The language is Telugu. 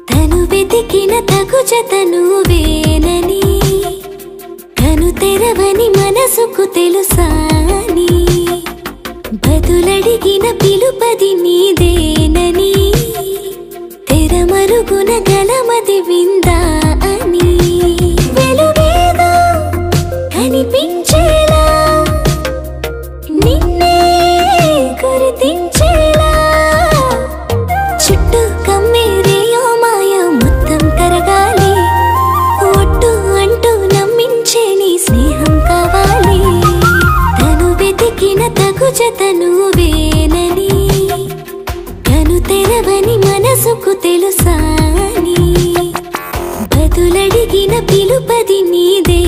తను వెతికిన తగు జత నువ్వేనని కను తెరవని మనసుకు తెలుసాని బదులడిగిన పిలుపది నీదేనని తెరమరుగున గలమది విందా అని వెలుగేదో కనిపించేలా నిన్నే గుర్తించేలా చుట్టూ కమ్మేరేయో మాయ మొత్తం కరగాలి ఒట్టు అంటూ నమ్మించే నీ స్నేహం కావాలి తను వెతికిన తగు జత నువ్వేనని కను తెరవని మనసుకు తెలుసాని బదులడిగిన పిలుపది నీదే